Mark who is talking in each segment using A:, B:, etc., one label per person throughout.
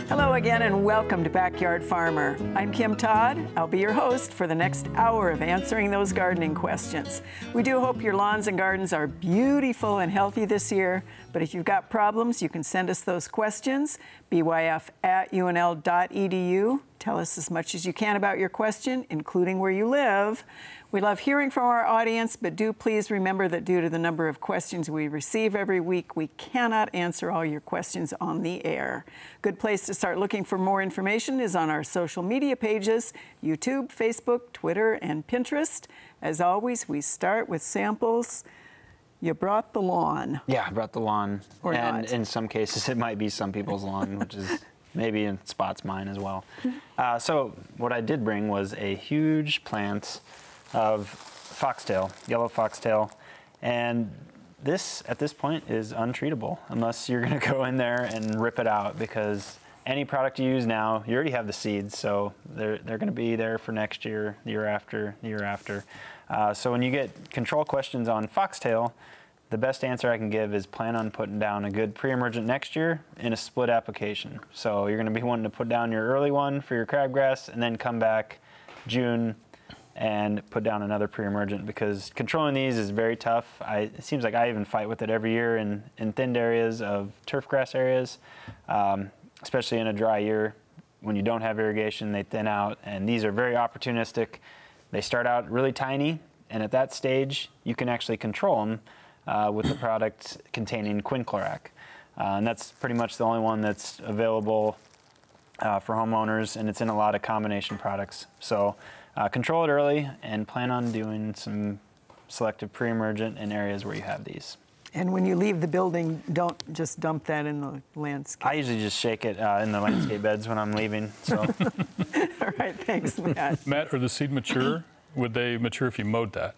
A: Hello again and welcome to Backyard Farmer. I'm Kim Todd. I'll be your host for the next hour of answering those gardening questions. We do hope your lawns and gardens are beautiful and healthy this year, but if you've got problems, you can send us those questions, byf@unl.edu. Tell us as much as you can about your question, including where you live. We love hearing from our audience, but do please remember that due to the number of questions we receive every week, we cannot answer all your questions on the air. Good place to start looking for more information is on our social media pages, YouTube, Facebook, Twitter, and Pinterest. As always, we start with samples. You brought the lawn.
B: Yeah, I brought the lawn.
A: Or
B: and
A: not.
B: In some cases, it might be some people's lawn, which is maybe in spots mine as well. So what I did bring was a huge plant of foxtail, yellow foxtail, and this at this point is untreatable unless you're going to go in there and rip it out, because any product you use now, you already have the seeds, so they're going to be there for next year, the year after, the year after. So when you get control questions on foxtail, the best answer I can give is plan on putting down a good pre-emergent next year in a split application. So you're going to be wanting to put down your early one for your crabgrass and then come back June and put down another pre-emergent, because controlling these is very tough. It seems like I even fight with it every year in thinned areas of turf grass areas, especially in a dry year. When you don't have irrigation, they thin out, and these are very opportunistic. They start out really tiny, and at that stage, you can actually control them with the product containing quinclorac. And that's pretty much the only one that's available for homeowners, and it's in a lot of combination products. So control it early and plan on doing some selective pre-emergent in areas where you have these.
A: And when you leave the building, don't just dump that in the landscape.
B: I usually just shake it in the landscape beds when I'm leaving. So.
A: All right, thanks, Matt.
C: Matt, are the seed mature? Would they mature if you mowed that?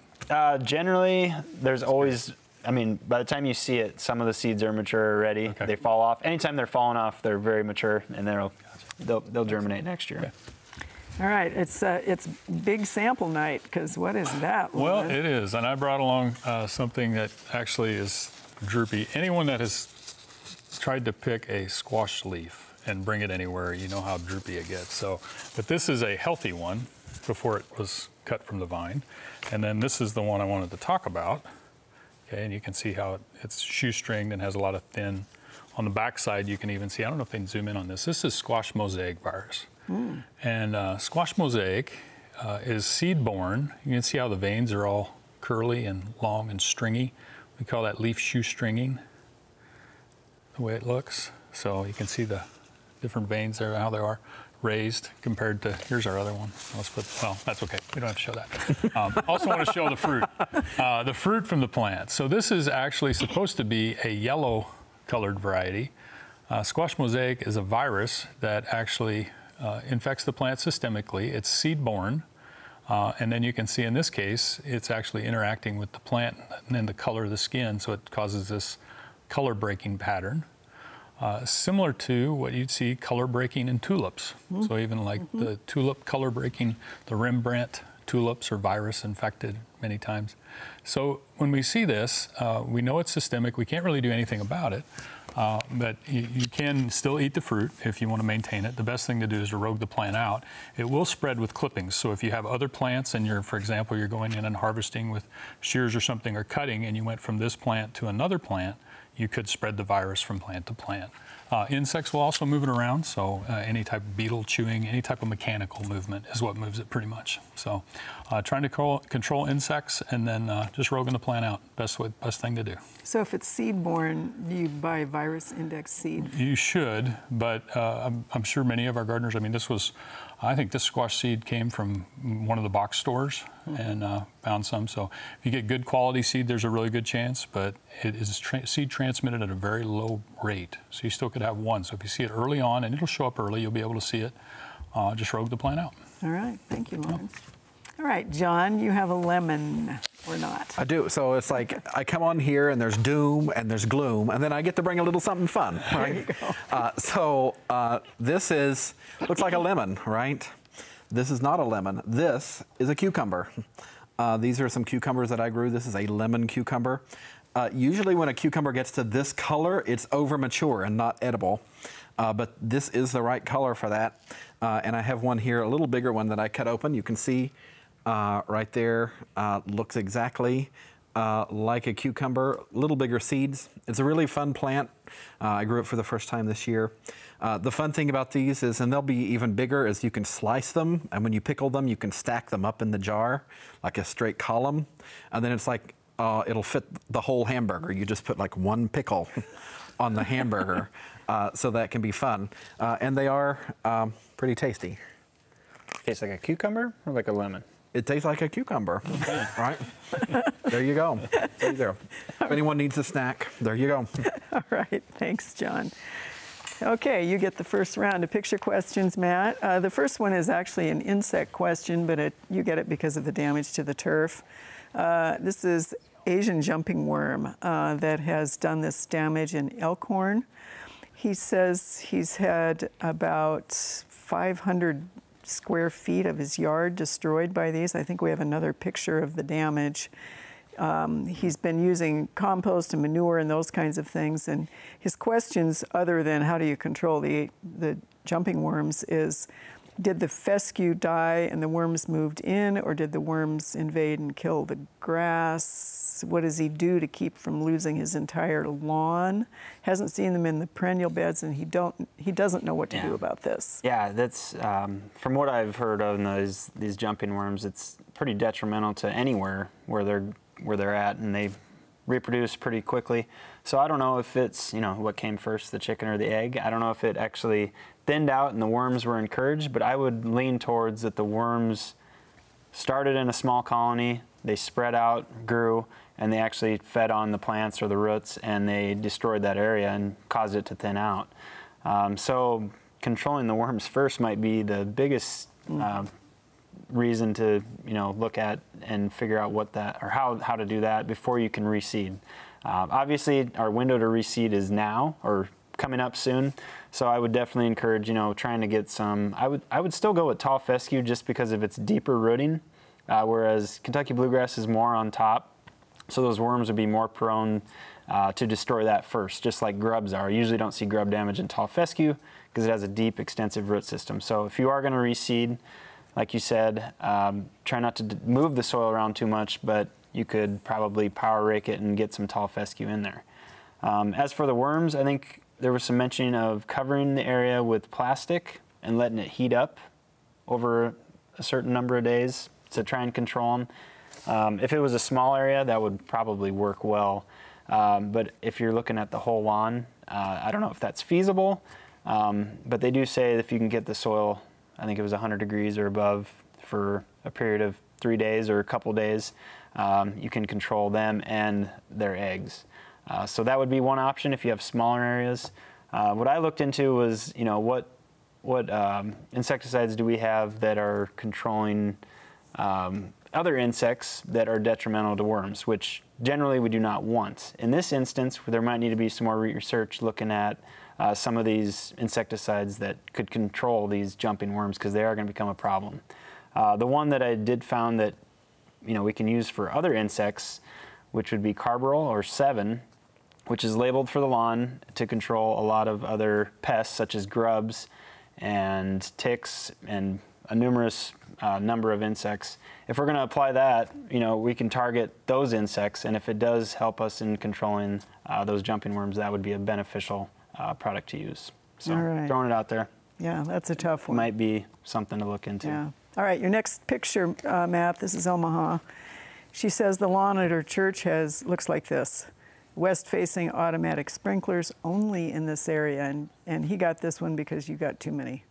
B: Generally, there's always, I mean, by the time you see it, some of the seeds are mature already.
C: Okay.
B: They fall off. Anytime they're falling off, they're very mature, and they'll germinate next year.
C: Okay.
A: All right, it's big sample night, because what is that?
C: Well, it is, and I brought along something that actually is droopy. Anyone that has tried to pick a squash leaf and bring it anywhere, you know how droopy it gets. So, but this is a healthy one before it was cut from the vine. And then this is the one I wanted to talk about. Okay, and you can see how it's shoestringed and has a lot of thin. On the back side, you can even see, I don't know if they can zoom in on this. This is squash mosaic virus. And squash mosaic is seed-borne. You can see how the veins are all curly and long and stringy. We call that leaf shoestringing, the way it looks. So you can see the different veins there, how they are raised compared to, here's our other one. Well, that's okay, we don't have to show that. Also want to show the fruit from the plant. So this is actually supposed to be a yellow colored variety. Squash mosaic is a virus that actually infects the plant systemically. It's seed-borne, and then you can see in this case, it's actually interacting with the plant and the color of the skin, so it causes this color breaking pattern, similar to what you'd see color breaking in tulips. So even like the tulip color breaking, the Rembrandt tulips are virus infected many times. So when we see this, we know it's systemic. We can't really do anything about it. But you can still eat the fruit if you want to maintain it. The best thing to do is to rogue the plant out. It will spread with clippings. So if you have other plants and you're, for example, you're going in and harvesting with shears or something or cutting, and you went from this plant to another plant, you could spread the virus from plant to plant. Insects will also move it around, so any type of beetle chewing, any type of mechanical movement is what moves it pretty much. So trying to control insects and then just roguing the plant out, best thing to do.
A: So if it's seed-borne, do you buy virus index seed?
C: You should, but I'm sure many of our gardeners, I mean, I think this squash seed came from one of the box stores and found some. So if you get good quality seed, there's a really good chance, but it is seed transmitted at a very low rate. So you still could have one. So if you see it early on, and it'll show up early, you'll be able to see it. Just rogue the plant out.
A: All right, thank you, Lauren. All right, John, you have a lemon or not?
D: I do. So it's like I come on here and there's doom and there's gloom, and then I get to bring a little something fun, right? This looks like a lemon, right? This is not a lemon. This is a cucumber. These are some cucumbers that I grew. This is a lemon cucumber. Usually when a cucumber gets to this color, it's over mature and not edible. But this is the right color for that. And I have one here, a little bigger one that I cut open. You can see right there, looks exactly like a cucumber, a little bigger seeds. It's a really fun plant. I grew it for the first time this year. The fun thing about these is, and they'll be even bigger, is you can slice them, and when you pickle them, you can stack them up in the jar like a straight column. And then it's like, it'll fit the whole hamburger. You just put like one pickle on the hamburger. So that can be fun. And they are pretty tasty.
B: Tastes like a cucumber or like a lemon?
D: It tastes like a cucumber, right? There you go. There you go. If anyone needs a snack, there you go.
A: All right, thanks, John. Okay, you get the first round of picture questions, Matt. The first one is actually an insect question, but you get it because of the damage to the turf. This is Asian jumping worm that has done this damage in elkhorn. He says he's had about 500 square feet of his yard destroyed by these. I think we have another picture of the damage. He's been using compost and manure and those kinds of things. And his questions, other than how do you control the jumping worms, is did the fescue die and the worms moved in, or did the worms invade and kill the grass? What does he do to keep from losing his entire lawn? Hasn't seen them in the perennial beds, and he doesn't know what to do about this.
B: Yeah, that's from what I've heard of these jumping worms. It's pretty detrimental to anywhere where they're at, and they reproduce pretty quickly. So I don't know if it's, what came first, the chicken or the egg. I don't know if it actually thinned out and the worms were encouraged, but I would lean towards that the worms started in a small colony, they spread out, grew, and they actually fed on the plants or the roots, and they destroyed that area and caused it to thin out. So controlling the worms first might be the biggest reason to look at and figure out how to do that before you can reseed. Obviously, our window to reseed is now or coming up soon, so I would definitely encourage trying to get some. I would still go with tall fescue just because of its deeper rooting, whereas Kentucky bluegrass is more on top, so those worms would be more prone to destroy that first, just like grubs are. You usually don't see grub damage in tall fescue because it has a deep, extensive root system. So if you are going to reseed, like you said, try not to move the soil around too much, but you could probably power rake it and get some tall fescue in there. As for the worms, I think there was some mention of covering the area with plastic and letting it heat up over a certain number of days to try and control them. If it was a small area, that would probably work well. But if you're looking at the whole lawn, I don't know if that's feasible, but they do say if you can get the soil, I think it was 100 degrees or above for a period of 3 days or a couple days, you can control them and their eggs. So that would be one option if you have smaller areas. What I looked into was, what insecticides do we have that are controlling other insects that are detrimental to worms, which generally we do not want. In this instance, there might need to be some more research looking at some of these insecticides that could control these jumping worms, because they are going to become a problem. The one that I did found that we can use for other insects, which would be carbaryl or 7, which is labeled for the lawn to control a lot of other pests such as grubs and ticks and a numerous number of insects. If we're going to apply that, we can target those insects, and if it does help us in controlling those jumping worms, that would be a beneficial product to use. So throwing it out there.
A: Yeah, that's a tough one.
B: Might be something to look into.
A: Yeah. All right, your next picture, Matt, this is Omaha. She says the lawn at her church looks like this. West-facing automatic sprinklers only in this area, and he got this one because you got too many,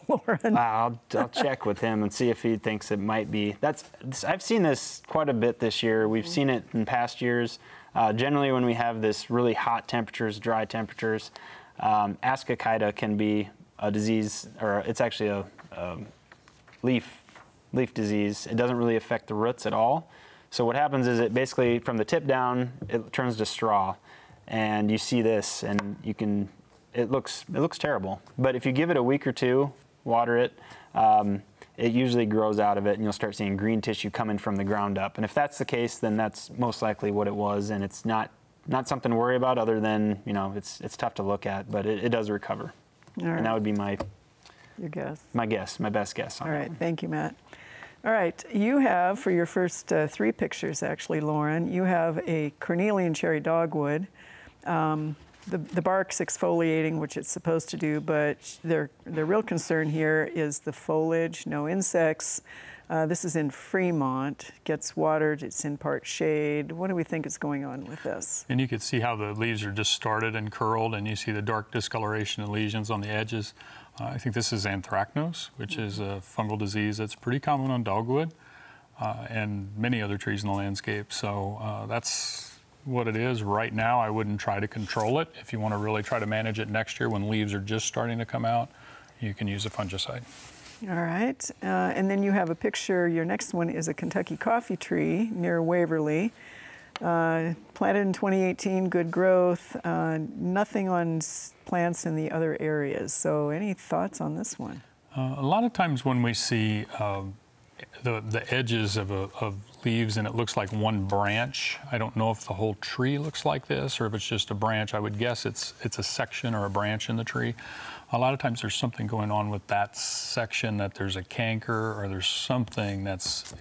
A: Lauren.
B: I'll check with him and see if he thinks it might be. I've seen this quite a bit this year. We've seen it in past years. Generally, when we have this really hot temperatures, dry temperatures, Ascochyta can be a disease, or it's actually a leaf disease. It doesn't really affect the roots at all. So what happens is it basically, from the tip down, it turns to straw, and you see this, and it looks terrible. But if you give it a week or two, water it, it usually grows out of it, and you'll start seeing green tissue coming from the ground up. And if that's the case, then that's most likely what it was, and it's not something to worry about, other than, you know, it's tough to look at, but it does recover.
A: All right.
B: And that would be my
A: guess.
B: My best guess on
A: All
B: that
A: right,
B: one.
A: thank you, Matt. All right, you have, for your first 3 pictures actually, Lauren, you have a cornelian cherry dogwood. The bark's exfoliating, which it's supposed to do, but their real concern here is the foliage, no insects. This is in Fremont, gets watered, it's in part shade. What do we think is going on with this?
C: And you can see how the leaves are just started and curled, and you see the dark discoloration and lesions on the edges. I think this is anthracnose, which is a fungal disease that's pretty common on dogwood and many other trees in the landscape. So that's what it is right now. I wouldn't try to control it. If you want to really try to manage it next year when leaves are just starting to come out, you can use a fungicide.
A: All right, and then you have a picture. Your next one is a Kentucky coffee tree near Waverly. Planted in 2018, good growth, nothing on plants in the other areas. So any thoughts on this one?
C: A lot of times when we see the edges of leaves and it looks like one branch, I don't know if the whole tree looks like this or if it's just a branch. I would guess it's a section or a branch in the tree. A lot of times there's something going on with that section, that there's a canker or there's something that's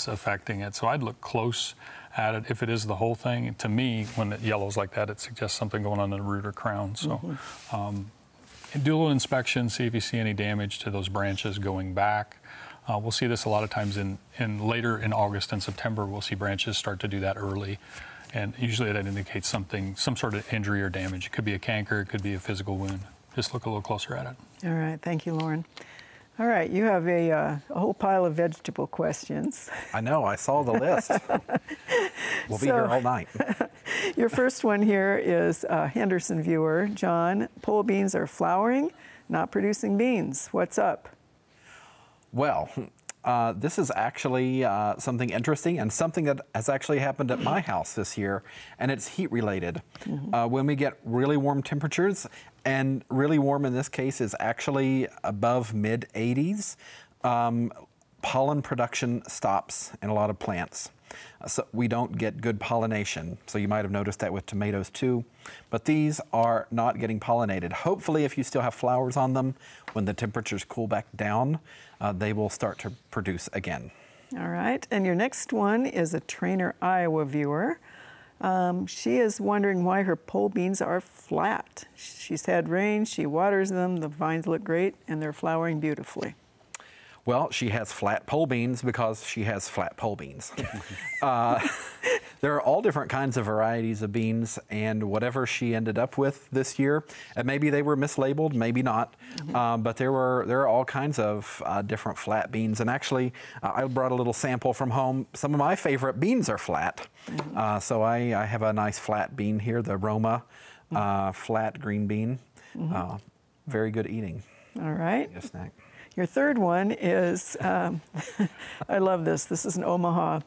C: affecting it. So I'd look close at it. If it is the whole thing, to me, when it yellows like that, it suggests something going on in the root or crown. So do a little inspection, see if you see any damage to those branches going back. We'll see this a lot of times later in August and September. We'll see branches start to do that early. And usually that indicates some sort of injury or damage. It could be a canker, it could be a physical wound. Just look a little closer at it.
A: All right, thank you, Lauren. All right, you have a whole pile of vegetable questions.
D: I know, I saw the list. We'll be here all night.
A: Your first one here is Henderson viewer. John, pole beans are flowering, not producing beans. What's up?
D: Well, this is actually something interesting and something that has actually happened at my house this year, and it's heat related. When we get really warm temperatures, and really warm in this case is actually above mid 80s, pollen production stops in a lot of plants. So we don't get good pollination. So you might have noticed that with tomatoes too, but these are not getting pollinated. Hopefully, if you still have flowers on them, when the temperatures cool back down, they will start to produce again.
A: All right, and your next one is a Trainer, Iowa viewer. She is wondering why her pole beans are flat. She's had rain, she waters them, the vines look great, and they're flowering beautifully.
D: Well, she has flat pole beans because she has flat pole beans. There are all different kinds of varieties of beans, and whatever she ended up with this year, and maybe they were mislabeled, maybe not, but there are all kinds of different flat beans. And actually, I brought a little sample from home. Some of my favorite beans are flat. So I have a nice flat bean here, the Roma flat green bean. Very good eating.
A: All right.
D: A snack.
A: Your third one is, I love this. This is an Omaha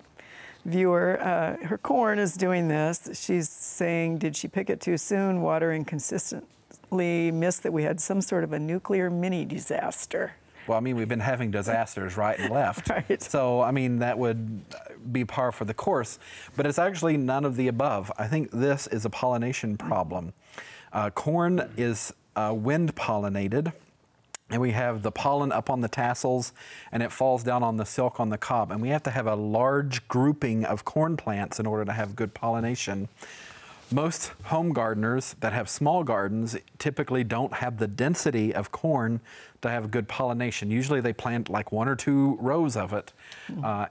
A: viewer. Her corn is doing this. She's saying, did she pick it too soon? Watering consistently, missed that we had some sort of a nuclear mini disaster.
D: Well, I mean, we've been having disasters right and left.
A: Right.
D: So, I mean, that would be par for the course. But it's actually none of the above. I think this is a pollination problem. Corn is wind pollinated. And we have the pollen up on the tassels, and it falls down on the silk on the cob. And we have to have a large grouping of corn plants in order to have good pollination. Most home gardeners that have small gardens typically don't have the density of corn to have good pollination. Usually they plant like 1 or 2 rows of it,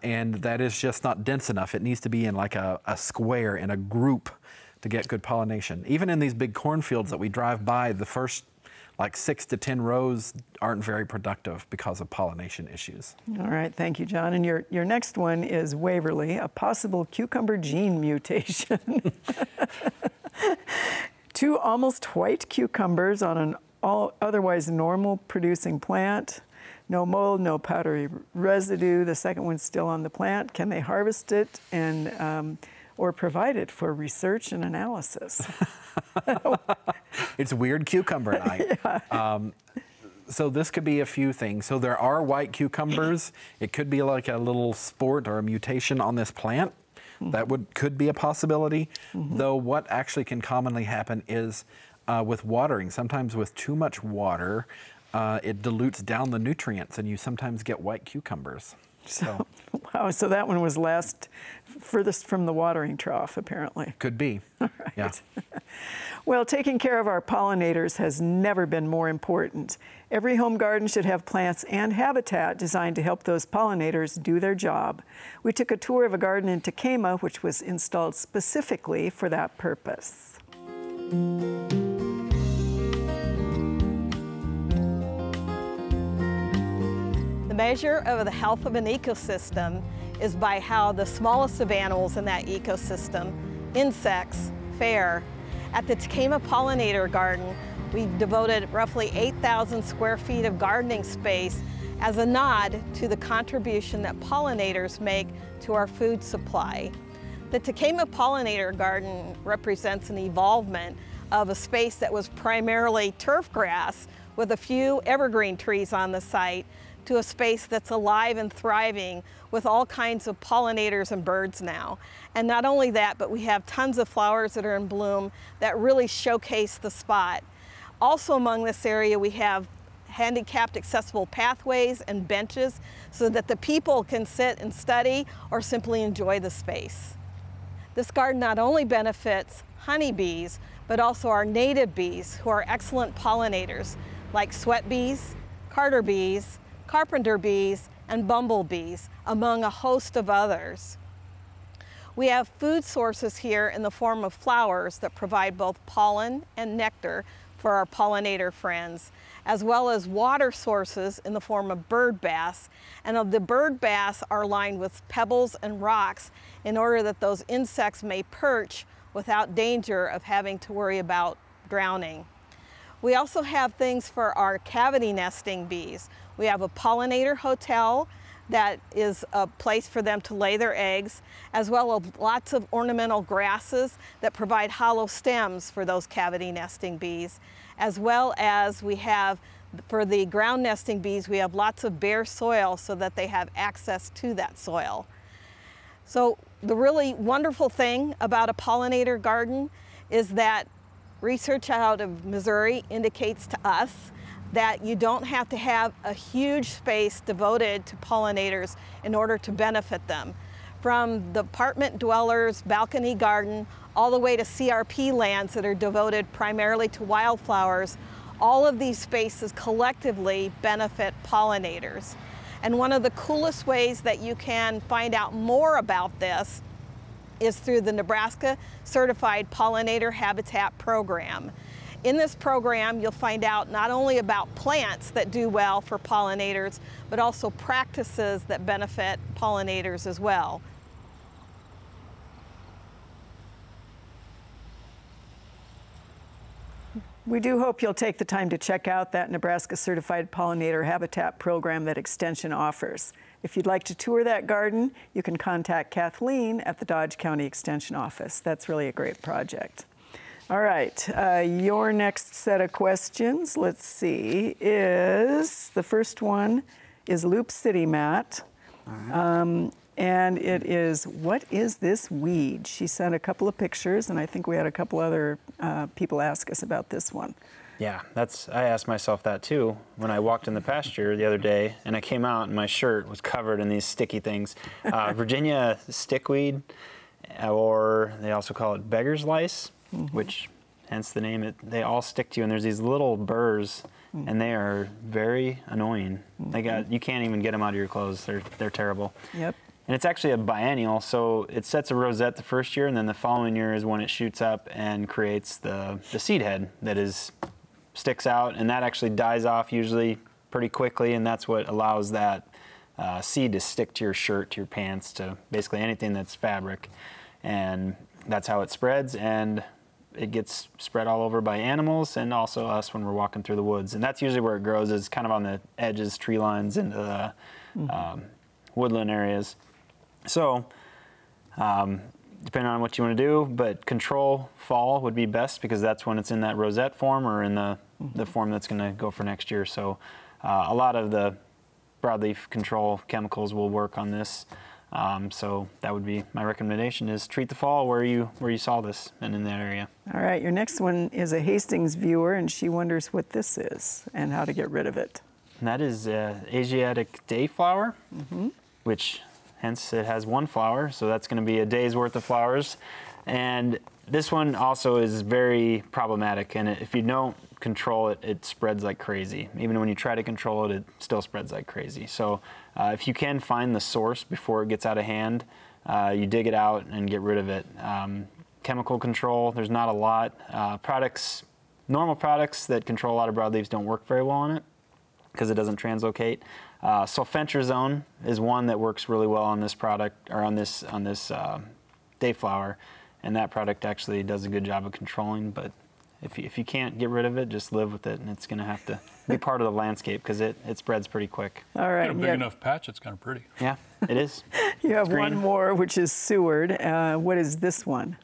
D: and that is just not dense enough. It needs to be in like a square, in a group, to get good pollination. Even in these big cornfields that we drive by, the first like 6 to 10 rows aren't very productive because of pollination issues.
A: All right, thank you, John. And your next one is Waverly, a possible cucumber gene mutation. 2 almost white cucumbers on an otherwise normal producing plant. No mold, no powdery residue. The second one's still on the plant. Can they harvest it and or provide it for research and analysis?
D: It's weird cucumber night. So this could be a few things. So there are white cucumbers. It could be like a little sport or a mutation on this plant. That could be a possibility. Though what actually can commonly happen is with watering. Sometimes with too much water, it dilutes down the nutrients, and you sometimes get white cucumbers. So,
A: wow, so that one was furthest from the watering trough, apparently.
D: Could be.
A: All right.
D: Yeah.
A: Well, taking care of our pollinators has never been more important. Every home garden should have plants and habitat designed to help those pollinators do their job. We took a tour of a garden in Tekamah, which was installed specifically for that purpose.
E: The measure of the health of an ecosystem is by how the smallest of animals in that ecosystem, insects, fare. At the Tekamah Pollinator Garden, we've devoted roughly 8,000 square feet of gardening space as a nod to the contribution that pollinators make to our food supply. The Tekamah Pollinator Garden represents an evolvement of a space that was primarily turf grass with a few evergreen trees on the site to a space that's alive and thriving with all kinds of pollinators and birds now. And not only that, but we have tons of flowers that are in bloom that really showcase the spot. Also among this area, we have handicapped accessible pathways and benches so that the people can sit and study or simply enjoy the space. This garden not only benefits honeybees, but also our native bees who are excellent pollinators like sweat bees, carter bees, carpenter bees, and bumblebees, among a host of others. We have food sources here in the form of flowers that provide both pollen and nectar for our pollinator friends, as well as water sources in the form of bird baths. And of the bird baths are lined with pebbles and rocks in order that those insects may perch without danger of having to worry about drowning. We also have things for our cavity nesting bees. We have a pollinator hotel that is a place for them to lay their eggs, as well as lots of ornamental grasses that provide hollow stems for those cavity nesting bees, as well as we have, for the ground nesting bees, we have lots of bare soil so that they have access to that soil. So the really wonderful thing about a pollinator garden is that research out of Missouri indicates to us that you don't have to have a huge space devoted to pollinators in order to benefit them. From the apartment dwellers' balcony garden all the way to CRP lands that are devoted primarily to wildflowers, all of these spaces collectively benefit pollinators. And one of the coolest ways that you can find out more about this is through the Nebraska Certified Pollinator Habitat Program. In this program, you'll find out not only about plants that do well for pollinators, but also practices that benefit pollinators as well.
A: We do hope you'll take the time to check out that Nebraska Certified Pollinator Habitat Program that Extension offers. If you'd like to tour that garden, you can contact Kathleen at the Dodge County Extension Office. That's really a great project. All right, your next set of questions, let's see, is, the first one is Loop City Matt. All right. And it is, what is this weed? She sent a couple of pictures, and I think we had a couple other people ask us about this one.
B: Yeah, I asked myself that too when I walked in the pasture the other day, and I came out and my shirt was covered in these sticky things. Virginia stickweed, or they also call it beggar's lice, which hence the name. They all stick to you, and there's these little burrs, and they are very annoying. You can't even get them out of your clothes. They're terrible.
A: Yep.
B: And it's actually a biennial, so it sets a rosette the first year, and then the following year is when it shoots up and creates the seed head that sticks out, and that actually dies off usually pretty quickly, and that's what allows that seed to stick to your shirt, to your pants, to basically anything that's fabric. And that's how it spreads, and it gets spread all over by animals and also us when we're walking through the woods. And that's usually where it grows, is kind of on the edges, tree lines, into the woodland areas. So, depending on what you want to do, but control fall would be best because that's when it's in that rosette form or in the the form that's going to go for next year. So a lot of the broadleaf control chemicals will work on this. So that would be my recommendation, is treat the fall where you saw this and in that area.
A: All right, your next one is a Hastings viewer, and she wonders what this is and how to get rid of it.
B: And that is Asiatic Day Flower, which hence it has one flower, so that's going to be a day's worth of flowers. And this one also is very problematic, and if you don't control it, it spreads like crazy. Even when you try to control it, it still spreads like crazy. So if you can find the source before it gets out of hand, you dig it out and get rid of it. Chemical control, there's not a lot. Normal products that control a lot of broadleaves don't work very well on it because it doesn't translocate. Sulfentrazone is one that works really well on this product, or on this Dayflower, and that product actually does a good job of controlling. But if you can't get rid of it, just live with it, and it's going to have to be part of the landscape because it spreads pretty quick.
A: All right.
C: Got a big enough patch, it's kind of pretty.
B: Yeah, it is.
A: You have one more, which is Seward. What is this one,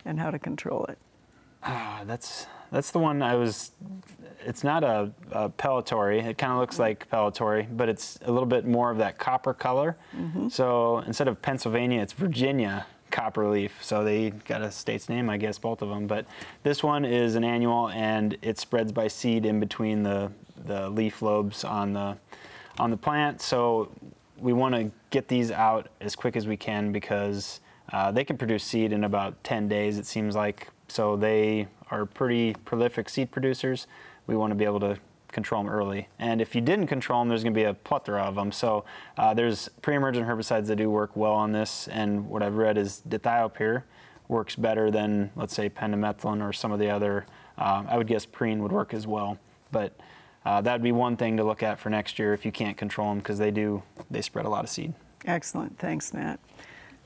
A: and how to control it?
B: That's the one I was. It's not a pellitory. It kind of looks like pellitory, but it's a little bit more of that copper color. So instead of Pennsylvania, it's Virginia copperleaf. So they got a state's name, I guess, both of them. But this one is an annual, and it spreads by seed in between the leaf lobes on the plant. So we want to get these out as quick as we can because they can produce seed in about 10 days, it seems like. So they are pretty prolific seed producers. We want to be able to control them early. And if you didn't control them, there's going to be a plethora of them. So there's pre-emergent herbicides that do work well on this. And what I've read is dithiopyr works better than, let's say, pendimethalin or some of the other. I would guess Prune would work as well. But that'd be one thing to look at for next year if you can't control them, because they spread a lot of seed.
A: Excellent. Thanks, Nat.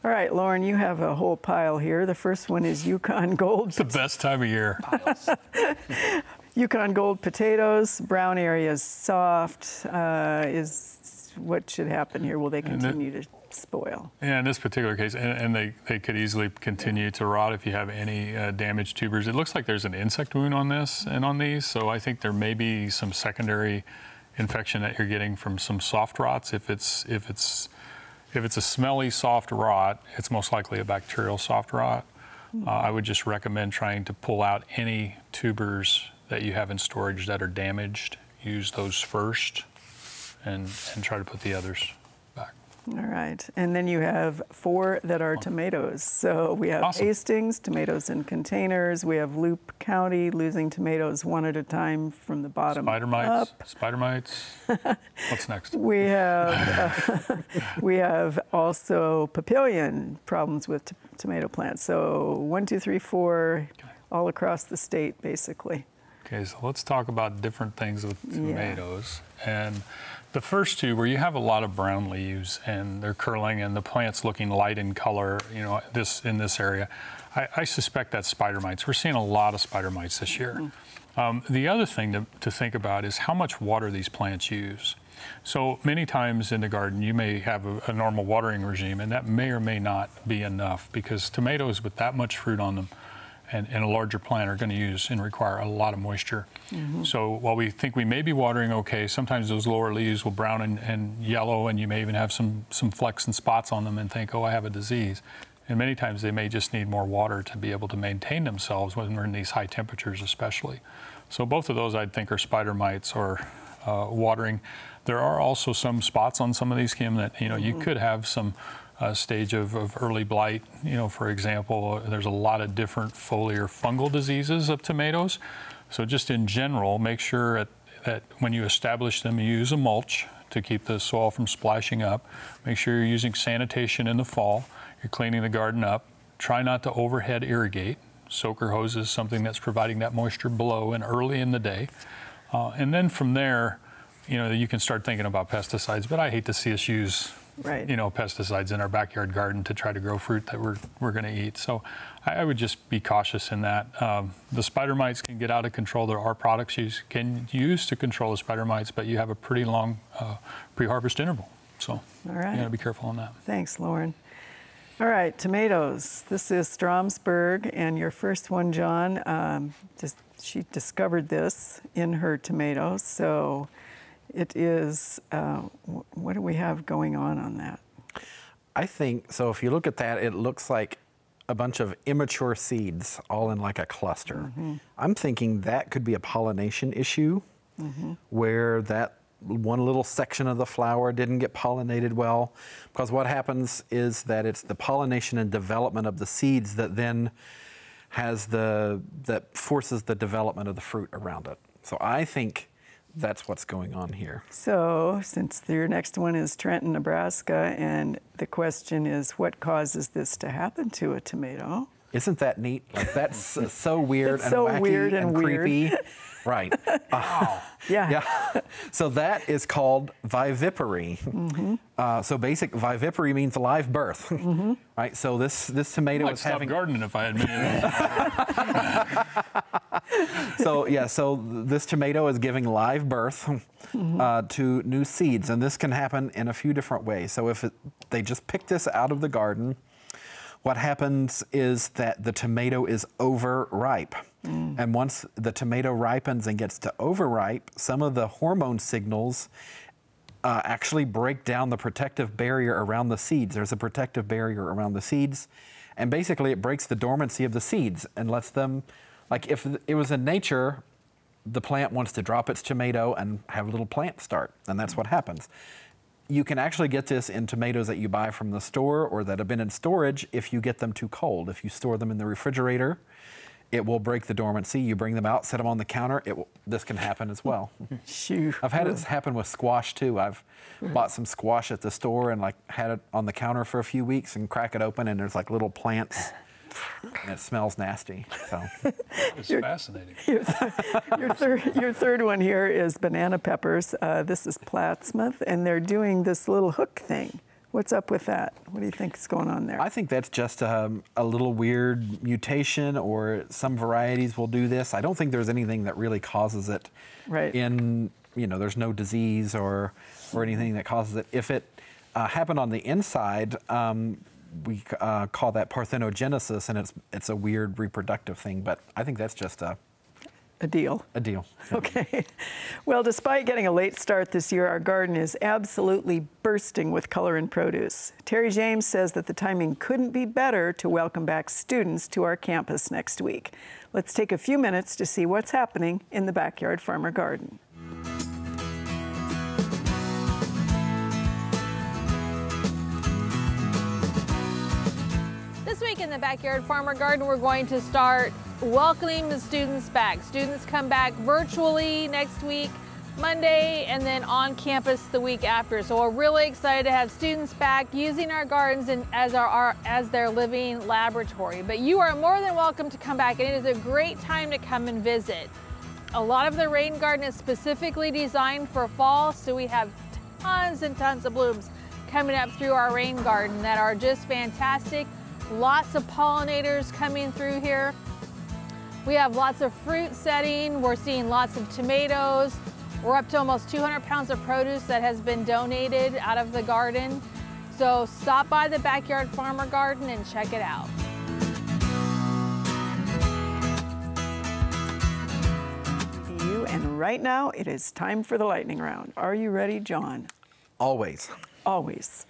A: All right, Lauren, you have a whole pile here. The first one is Yukon Gold.
C: It's the best time of year.
A: Yukon Gold potatoes. Brown area is soft. What should happen here? Will they continue to spoil?
C: Yeah, in this particular case, and they could easily continue to rot if you have any damaged tubers. It looks like there's an insect wound on this and on these, so I think there may be some secondary infection that you're getting from some soft rots. If it's a smelly soft rot, it's most likely a bacterial soft rot. I would just recommend trying to pull out any tubers that you have in storage that are damaged. Use those first and try to put the others back.
A: All right. And then you have 4 that are tomatoes. So we have Hastings, tomatoes in containers. We have Loop County, losing tomatoes one at a time from the bottom up.
C: Spider mites. What's next?
A: We have also papillion problems with tomato plants. So 1, 2, 3, 4, all across the state, basically.
C: Okay, so let's talk about different things with tomatoes. And the first two, where you have a lot of brown leaves and they're curling and the plant's looking light in color, you know, in this area, I suspect that's spider mites. We're seeing a lot of spider mites this year. The other thing to think about is how much water these plants use. So many times in the garden, you may have a normal watering regime, and that may or may not be enough, because tomatoes with that much fruit on them and a larger plant are going to use and require a lot of moisture. So while we think we may be watering okay, sometimes those lower leaves will brown and yellow, and you may even have some flecks and spots on them and think, oh, I have a disease. And many times they may just need more water to be able to maintain themselves when we're in these high temperatures especially. So both of those I'd think are spider mites or watering. There are also some spots on some of these, Kim, that you could have some stage of early blight. For example, there's a lot of different foliar fungal diseases of tomatoes. So just in general, make sure that when you establish them, you use a mulch to keep the soil from splashing up. Make sure you're using sanitation in the fall. You're cleaning the garden up. Try not to overhead irrigate. Soaker hose is something that's providing that moisture below and early in the day. And then from there, you can start thinking about pesticides, but I hate to see us use pesticides in our backyard garden to try to grow fruit that we're going to eat. So I would just be cautious in that. The spider mites can get out of control. There are products you can use to control the spider mites, but you have a pretty long pre-harvest interval. So you got to be careful on that.
A: Thanks, Lauren. All right, tomatoes. This is Stromsburg, and your first one, John, she discovered this in her tomatoes. So it is, what do we have going on that?
D: I think, so if you look at that, it looks like a bunch of immature seeds all in like a cluster. I'm thinking that could be a pollination issue where that one little section of the flower didn't get pollinated well, because what happens is that it's the pollination and development of the seeds that then that forces the development of the fruit around it. So I think that's what's going on here.
A: So since your next one is Trenton, Nebraska, and the question is, what causes this to happen to a tomato?
D: Isn't that neat? Like, that's so weird
A: It's
D: and
A: so
D: wacky
A: weird and
D: creepy. Right. Wow.
A: Yeah.
D: So that is called vivipary. So basic vivipary means live birth. Right. So this tomato
C: I'd
D: is
C: stop
D: having
C: gardening if I had many of those.
D: So yeah. So this tomato is giving live birth to new seeds, and this can happen in a few different ways. So if they just pick this out of the garden, what happens is that the tomato is overripe. And once the tomato ripens and gets to overripe, some of the hormone signals actually break down the protective barrier around the seeds. There's a protective barrier around the seeds, and basically it breaks the dormancy of the seeds and lets them, like if it was in nature, the plant wants to drop its tomato and have a little plant start, and that's what happens. You can actually get this in tomatoes that you buy from the store or that have been in storage if you get them too cold. If you store them in the refrigerator, it will break the dormancy. You bring them out, set them on the counter, this can happen as well.
A: Shoo.
D: I've had it happen with squash too. I've bought some squash at the store and like had it on the counter for a few weeks and crack it open and there's like little plants and it smells nasty. So
C: It's fascinating.
A: Your third one here is banana peppers. This is Plattsmouth, and they're doing this little hook thing. What's up with that? What do you think is going on there?
D: I think that's just a little weird mutation, or some varieties will do this. I don't think there's anything that really causes it.
A: Right.
D: There's no disease or anything that causes it. If it happened on the inside, we call that parthenogenesis, and it's a weird reproductive thing. But I think that's just a
A: deal.
D: A deal.
A: Okay. Well, despite getting a late start this year, our garden is absolutely bursting with color and produce. Terry James says that the timing couldn't be better to welcome back students to our campus next week. Let's take a few minutes to see what's happening in the Backyard Farmer Garden.
F: This week in the Backyard Farmer Garden, we're going to start welcoming the students back. Students come back virtually next week, Monday, and then on campus the week after. So we're really excited to have students back using our gardens as their living laboratory. But you are more than welcome to come back, and it is a great time to come and visit. A lot of the rain garden is specifically designed for fall, so we have tons and tons of blooms coming up through our rain garden that are just fantastic. Lots of pollinators coming through here. We have lots of fruit setting. We're seeing lots of tomatoes. We're up to almost 200 pounds of produce that has been donated out of the garden. So stop by the Backyard Farmer Garden and check it out.
A: And right now, it is time for the lightning round. Are you ready, John?
D: Always.
A: Always.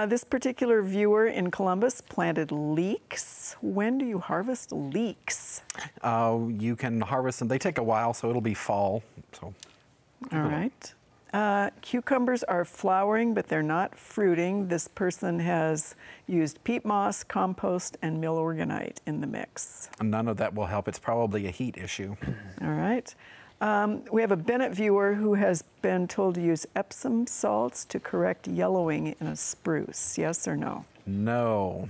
A: This particular viewer in Columbus planted leeks. When do you harvest leeks?
D: You can harvest them. They take a while, so it'll be fall. So.
A: All right. Cucumbers are flowering, but they're not fruiting. This person has used peat moss, compost, and millorganite in the mix.
D: None of that will help. It's probably a heat issue.
A: All right. We have a Bennett viewer who has been told to use Epsom salts to correct yellowing in a spruce. Yes or no?
D: No.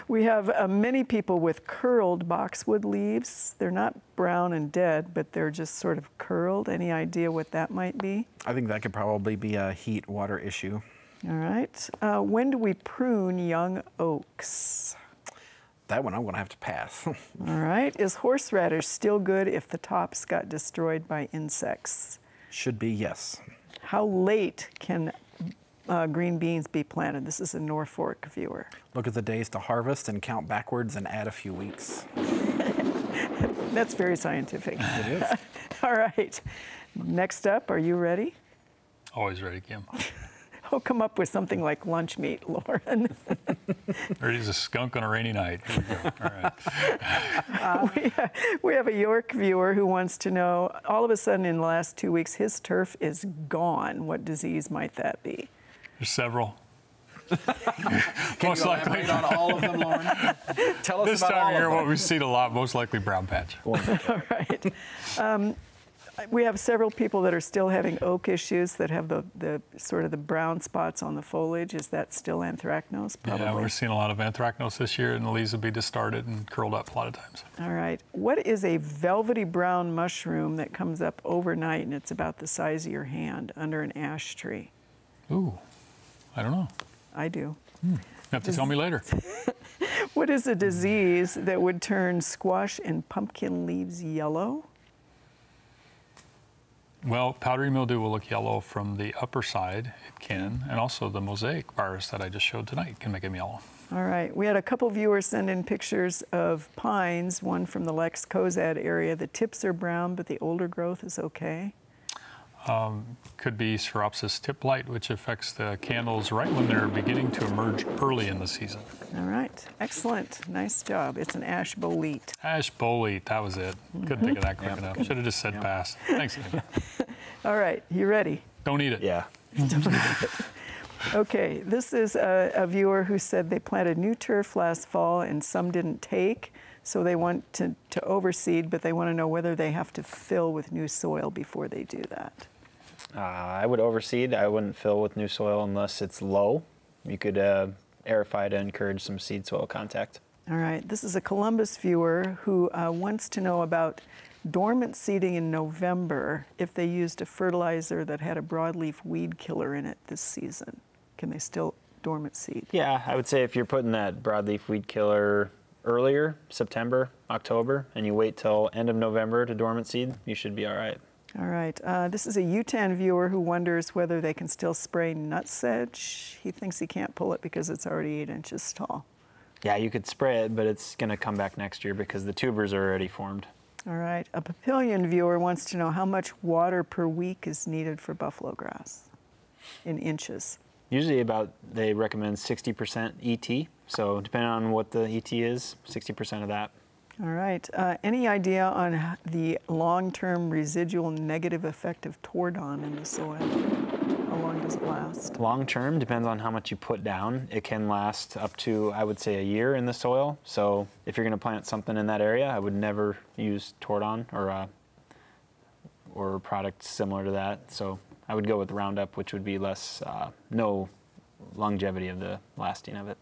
A: We have many people with curled boxwood leaves. They're not brown and dead, but they're just sort of curled. Any idea what that might be?
D: I think that could probably be a heat water issue.
A: All right. When do we prune young oaks?
D: That one I'm going to have to pass.
A: All right. Is horseradish still good if the tops got destroyed by insects?
D: Should be, yes.
A: How late can green beans be planted? This is a Norfolk viewer.
D: Look at the days to harvest and count backwards and add a few weeks.
A: That's very scientific.
D: It is.
A: All right. Next up, are you ready?
C: Always ready, Kim.
A: I'll come up with something like lunch meat, Lauren.
C: Ready as a skunk on a rainy night. Here we go. All right.
A: We have a York viewer who wants to know, all of a sudden in the last 2 weeks, his turf is gone. What disease might that be?
C: There's several.
D: Can you elaborate on all of them, Lauren? Tell us
C: This
D: about
C: time
D: all
C: of year,
D: of
C: what
D: them.
C: we've seen a lot, most likely brown patch.
A: All right. We have several people that are still having oak issues that have the sort of the brown spots on the foliage. Is that still anthracnose? Probably.
C: Yeah, we're seeing a lot of anthracnose this year, and the leaves will be distorted and curled up a lot of times.
A: All right. What is a velvety brown mushroom that comes up overnight and it's about the size of your hand under an ash tree?
C: Ooh, I don't know.
A: I do.
C: You have to tell me later.
A: What is a disease that would turn squash and pumpkin leaves yellow?
C: Well, powdery mildew will look yellow from the upper side. It can, and also the Mosaic virus that I just showed tonight can make them yellow.
A: All right. We had a couple viewers send in pictures of pines, one from the Lex Cozad area. The tips are brown, but the older growth is okay.
C: Could be Sphaeropsis tip blight, which affects the candles right when they're beginning to emerge early in the season.
A: All right. Excellent. Nice job. It's an ash bolete.
C: Ash bolete, that was it. Couldn't think of that quick enough. Should have just said pass. Thanks, Kim.
A: All right. You ready?
C: Don't eat it.
B: Yeah.
A: Okay. This is a viewer who said they planted new turf last fall and some didn't take. So they want to overseed, but they want to know whether they have to fill with new soil before they do that.
B: I would overseed. I wouldn't fill with new soil unless it's low. You could aerify to encourage some seed soil contact.
A: All right. This is a Columbus viewer who wants to know about dormant seeding in November if they used a fertilizer that had a broadleaf weed killer in it this season. Can they still dormant seed?
B: Yeah, I would say if you're putting that broadleaf weed killer earlier, September, October, and you wait till end of November to dormant seed, you should be all right.
A: All right. This is a U10 viewer who wonders whether they can still spray nutsedge. He thinks he can't pull it because it's already 8 inches tall.
B: Yeah, you could spray it, but it's going to come back next year because the tubers are already formed.
A: All right. A papillion viewer wants to know how much water per week is needed for buffalo grass in inches.
B: Usually they recommend 60% ET, so depending on what the ET is, 60% of that.
A: All right. Any idea on the long-term residual negative effect of tordon in the soil? How long does it last?
B: Long term depends on how much you put down. It can last up to, I would say, a year in the soil. So if you're going to plant something in that area, I would never use tordon or a product similar to that. So I would go with Roundup, which would be no longevity of the lasting of it.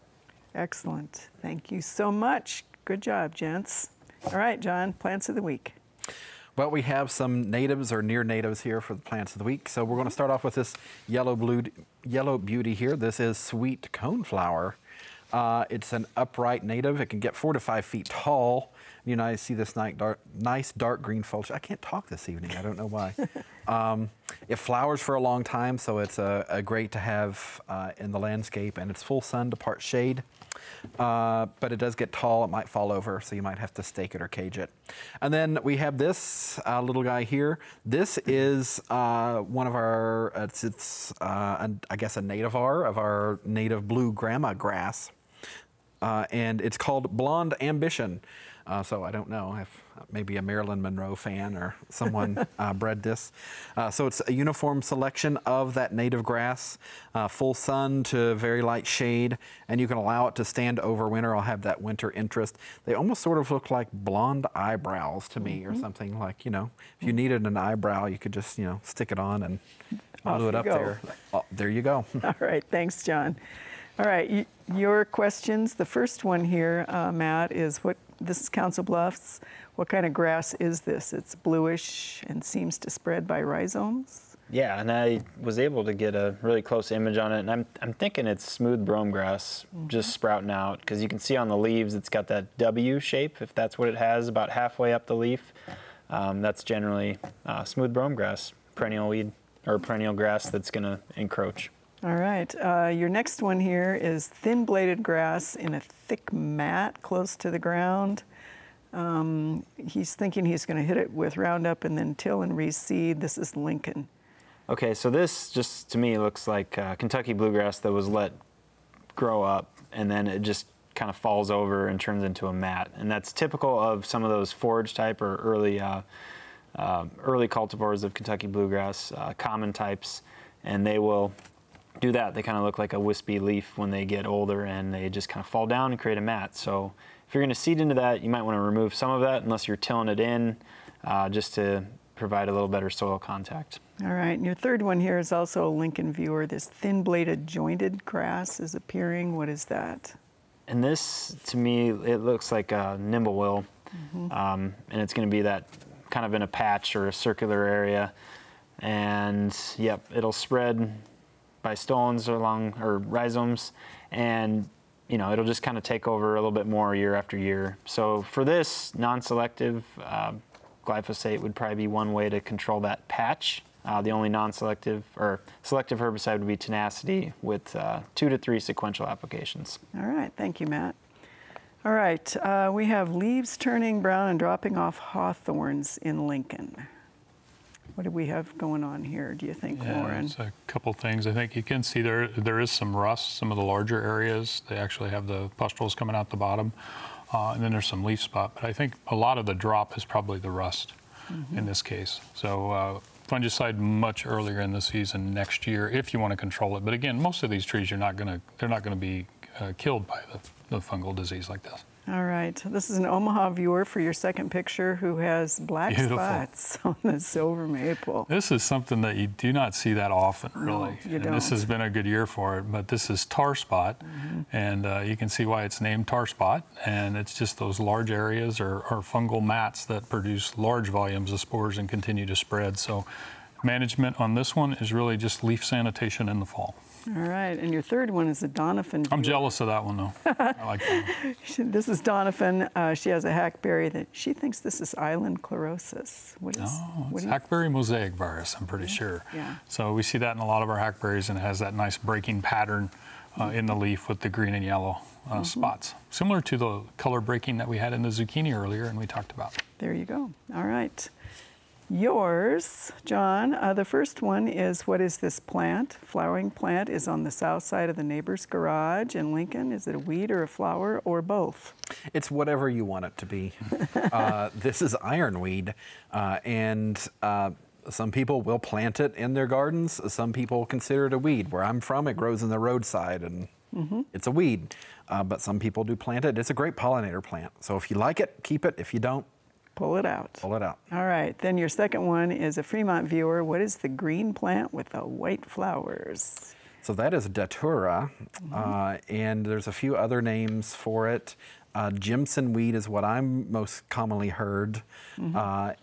A: Excellent. Thank you so much. Good job, gents. All right, John, plants of the week.
D: Well, we have some natives or near natives here for the plants of the week. So we're going to start off with this yellow beauty here. This is sweet coneflower. It's an upright native. It can get 4 to 5 feet tall. You know, I see this nice dark green foliage. I can't talk this evening. I don't know why. It flowers for a long time, so it's great to have in the landscape, and it's full sun to part shade. But it does get tall. It might fall over, so you might have to stake it or cage it. And then we have this little guy here. This is one of our, I guess a nativar of our native blue grama grass. And it's called Blonde Ambition. So I don't know if maybe a Marilyn Monroe fan or someone bred this. So it's a uniform selection of that native grass, full sun to very light shade, and you can allow it to stand over winter. I'll have that winter interest. They almost sort of look like blonde eyebrows to me, or something like, you know, if you needed an eyebrow, you could just, you know, stick it on and glue it up there. Oh, there you go.
A: All right, thanks, John. All right, your questions. The first one here, Matt, is this is Council Bluffs. What kind of grass is this? It's bluish and seems to spread by rhizomes.
B: Yeah, and I was able to get a really close image on it, and I'm thinking it's smooth brome grass just sprouting out, because you can see on the leaves it's got that W shape, if that's what it has, about halfway up the leaf. That's generally smooth brome grass, perennial weed, or perennial grass that's going to encroach.
A: All right, your next one here is thin-bladed grass in a thick mat close to the ground. He's thinking he's going to hit it with Roundup and then till and reseed. This is Lincoln.
B: Okay, so this just to me looks like Kentucky bluegrass that was let grow up and then it just kind of falls over and turns into a mat. And that's typical of some of those forage type or early cultivars of Kentucky bluegrass, common types, and they will do that. They kind of look like a wispy leaf when they get older and they just kind of fall down and create a mat. So if you're going to seed into that, you might want to remove some of that unless you're tilling it in just to provide a little better soil contact.
A: All right, and your third one here is also a Lincoln viewer. This thin-bladed jointed grass is appearing. What is that?
B: And this, to me, it looks like a nimblewill, and it's going to be that kind of in a patch or a circular area. And yep, it'll spread by stones along or rhizomes, and you know it'll just kind of take over a little bit more year after year. So for this non-selective, glyphosate would probably be one way to control that patch. The only non-selective or selective herbicide would be tenacity with 2 to 3 sequential applications.
A: All right, thank you, Matt. All right, we have leaves turning brown and dropping off hawthorns in Lincoln. What do we have going on here, do you think, Lauren?
C: There's a couple things. I think you can see there is some rust, some of the larger areas. They actually have the pustules coming out the bottom. And then there's some leaf spot. But I think a lot of the drop is probably the rust in this case. So fungicide much earlier in the season next year if you want to control it. But again, most of these trees they're not going to be killed by the fungal disease like this.
A: All right, this is an Omaha viewer for your second picture who has black spots on the silver maple.
C: This is something that you do not see that often, really.
A: No, you don't.
C: And this has been a good year for it, but this is tar spot, and you can see why it's named tar spot, and it's just those large areas or fungal mats that produce large volumes of spores and continue to spread. So management on this one is really just leaf sanitation in the fall.
A: All right, and your third one is a Donovan.
C: I'm jealous of that one, though. I like that one.
A: This is Donovan. She has a hackberry that she thinks this is island chlorosis. What is?
C: It's hackberry mosaic virus, I'm pretty sure.
A: Yeah.
C: So we see that in a lot of our hackberries, and it has that nice breaking pattern in the leaf with the green and yellow spots, similar to the color breaking that we had in the zucchini earlier, and we talked about.
A: There you go. All right. Yours, John, the first one is, what is this plant? Flowering plant is on the south side of the neighbor's garage in Lincoln. Is it a weed or a flower or both?
D: It's whatever you want it to be. This is ironweed, and some people will plant it in their gardens. Some people consider it a weed. Where I'm from, it grows in the roadside, and it's a weed. But some people do plant it. It's a great pollinator plant. So if you like it, keep it. If you don't,
A: pull it out.
D: Pull it out.
A: All right, then your second one is a Fremont viewer. What is the green plant with the white flowers?
D: So that is Datura, and there's a few other names for it. Jimson weed is what I'm most commonly heard.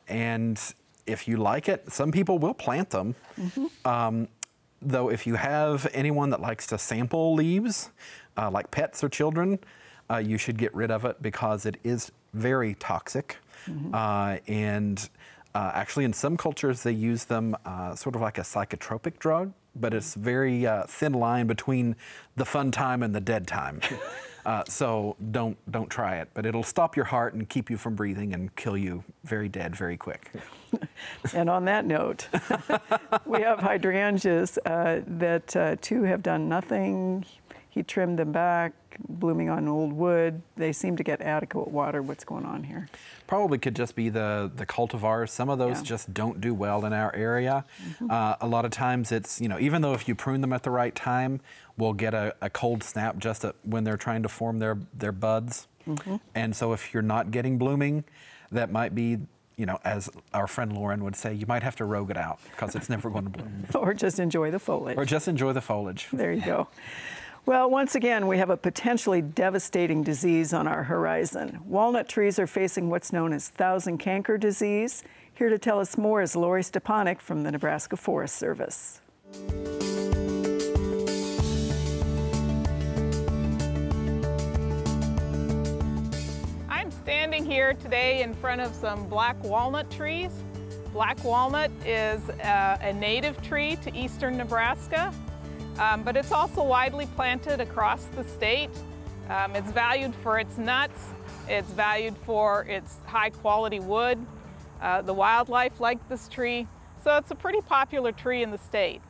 D: And if you like it, some people will plant them. Though if you have anyone that likes to sample leaves, like pets or children, you should get rid of it because it is very toxic. Actually in some cultures they use them sort of like a psychotropic drug, but it's very thin line between the fun time and the dead time. So don't try it, but it'll stop your heart and keep you from breathing and kill you very dead very quick.
A: And on that note, we have hydrangeas that two have done nothing. He trimmed them back, blooming on old wood. They seem to get adequate water. What's going on here? Probably could just be the cultivars. Some of those just don't do well in our area. A lot of times it's, even though if you prune them at the right time, we'll get a cold snap just when they're trying to form their buds. And so if you're not getting blooming, that might be, as our friend Lauren would say, you might have to rogue it out because it's never going to bloom. Or just enjoy the foliage. Or just enjoy the foliage. There you go. Well, once again, we have a potentially devastating disease on our horizon. Walnut trees are facing what's known as thousand canker disease. Here to tell us more is Lori Stepanek from the Nebraska Forest Service.
F: I'm standing here today in front of some black walnut trees. Black walnut is a native tree to eastern Nebraska.
G: but it's also widely planted across the state. It's valued for its nuts. It's valued for its high quality wood. The wildlife like this tree, so it's a pretty popular tree in the state.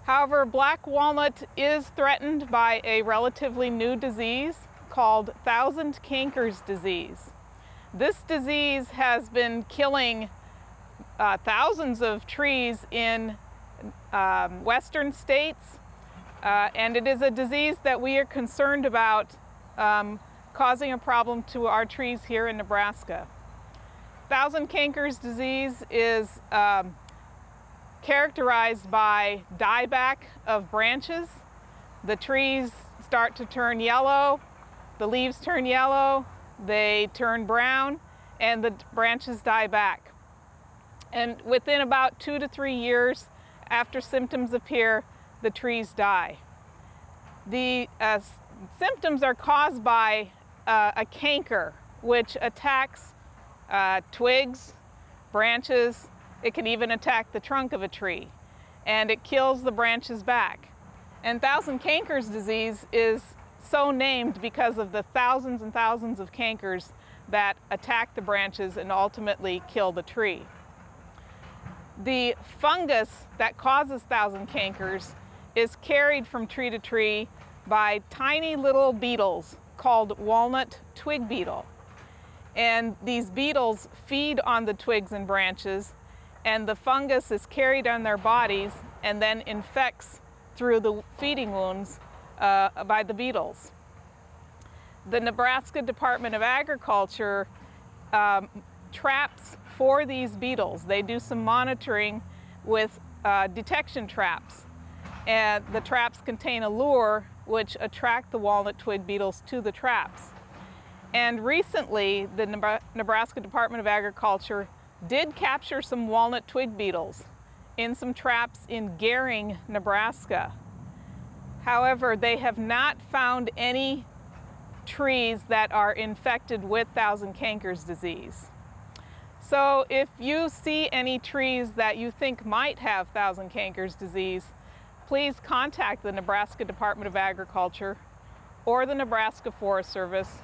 G: However, black walnut is threatened by a relatively new disease called Thousand Cankers disease. This disease has been killing thousands of trees in western states, and it is a disease that we are concerned about causing a problem to our trees here in Nebraska. Thousand Cankers disease is characterized by dieback of branches. The trees start to turn yellow, the leaves turn yellow, they turn brown, and the branches die back. And within about 2 to 3 years after symptoms appear, the trees die. The symptoms are caused by a canker, which attacks twigs, branches. It can even attack the trunk of a tree, and it kills the branches back. And Thousand Cankers disease is so named because of the thousands and thousands of cankers that attack the branches and ultimately kill the tree. The fungus that causes Thousand Cankers is carried from tree to tree by tiny little beetles called walnut twig beetle. And these beetles feed on the twigs and branches, and the fungus is carried on their bodies and then infects through the feeding wounds by the beetles. The Nebraska Department of Agriculture traps for these beetles. They do some monitoring with detection traps, and the traps contain a lure which attract the walnut twig beetles to the traps. And recently, the Nebraska Department of Agriculture did capture some walnut twig beetles in some traps in Gering, Nebraska. However, they have not found any trees that are infected with Thousand Cankers disease. So if you see any trees that you think might have Thousand Cankers disease, please contact the Nebraska Department of Agriculture or the Nebraska Forest Service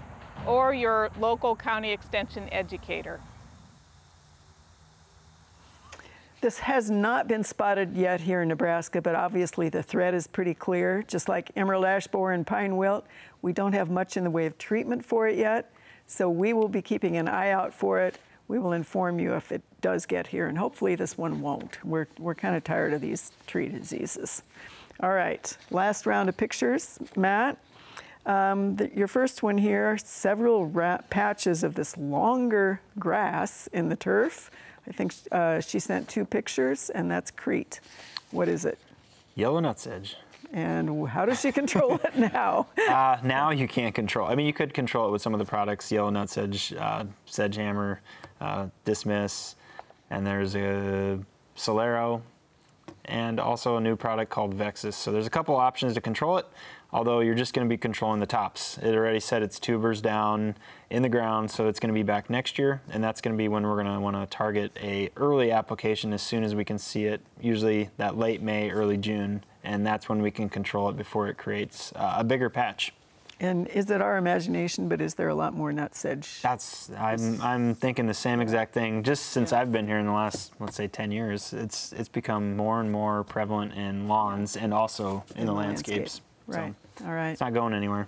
G: or your local county extension educator.
A: This has not been spotted yet here in Nebraska, but obviously the threat is pretty clear. Just like emerald ash borer and pine wilt, we don't have much in the way of treatment for it yet, so we will be keeping an eye out for it. We will inform you if it does get here, and hopefully this one won't. We're kind of tired of these tree diseases. All right, last round of pictures. Matt, your first one here, several patches of this longer grass in the turf. I think she sent 2 pictures, and that's Crete. What is it?
B: Yellow nutsedge.
A: And how does she control it now?
B: Now you can't control. I mean, you could control it with some of the products, yellow nutsedge, sedge hammer, dismiss, and there's a Solero, and also a new product called Vexus. So there's a couple options to control it, although you're just going to be controlling the tops. It already said it's tubers down in the ground, so it's going to be back next year, and that's going to be when we're going to want to target a early application as soon as we can see it, usually that late May, early June, and that's when we can control it before it creates a bigger patch.
A: And is it our imagination, but is there a lot more nutsedge?
B: I'm thinking the same exact thing. Just since I've been here in the last, let's say, 10 years, it's become more and more prevalent in lawns and also in the landscapes.
A: Right.
B: So
A: all right.
B: It's not going anywhere.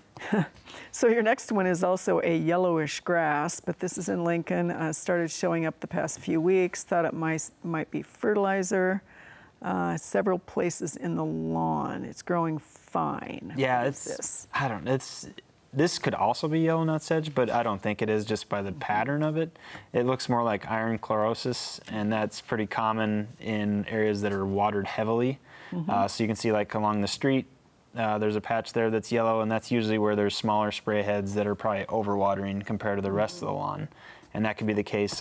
A: So your next one is also a yellowish grass, but this is in Lincoln. Started showing up the past few weeks. Thought it might be fertilizer. Several places in the lawn. It's growing fine.
B: Yeah,
A: this?
B: I don't. This could also be yellow nutsedge, but I don't think it is just by the pattern of it. It looks more like iron chlorosis, and that's pretty common in areas that are watered heavily. So you can see, like along the street, there's a patch there that's yellow, and that's usually where there's smaller spray heads that are probably overwatering compared to the rest of the lawn. And that could be the case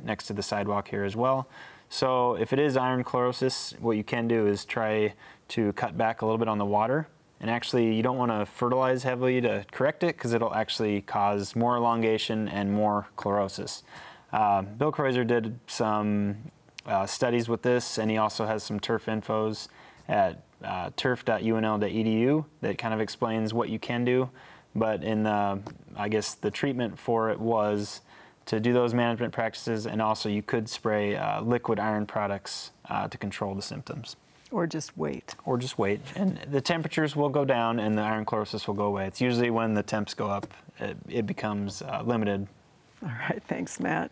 B: next to the sidewalk here as well. So if it is iron chlorosis, what you can do is try to cut back a little bit on the water. And actually, you don't want to fertilize heavily to correct it, because it'll actually cause more elongation and more chlorosis. Bill Kreuzer did some studies with this, and he also has some turf infos. at turf.unl.edu that kind of explains what you can do. But in the, I guess the treatment for it was to do those management practices, and also you could spray liquid iron products to control the symptoms.
A: Or just wait.
B: Or just wait. And the temperatures will go down and the iron chlorosis will go away. It's usually when the temps go up, it becomes limited.
A: All right, thanks, Matt.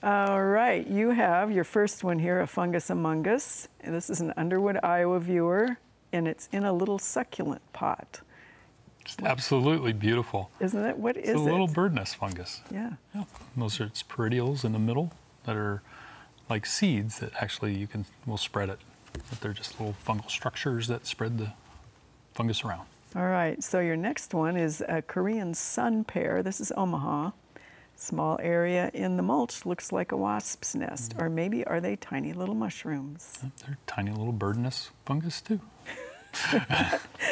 A: All right, you have your first one here, a fungus among us. And this is an Underwood, Iowa viewer, and it's in a little succulent pot.
C: It's absolutely beautiful.
A: Isn't it? What is it?
C: It's a little bird nest fungus.
A: Yeah.
C: Yeah. Those are its perennials in the middle that are like seeds that actually will spread it. But they're just little fungal structures that spread the fungus around.
A: All right, so your next one is a Korean Sun Pear. This is Omaha. Small area in the mulch, looks like a wasp's nest. Or maybe are they tiny little mushrooms?
C: They're tiny little bird nest fungus too.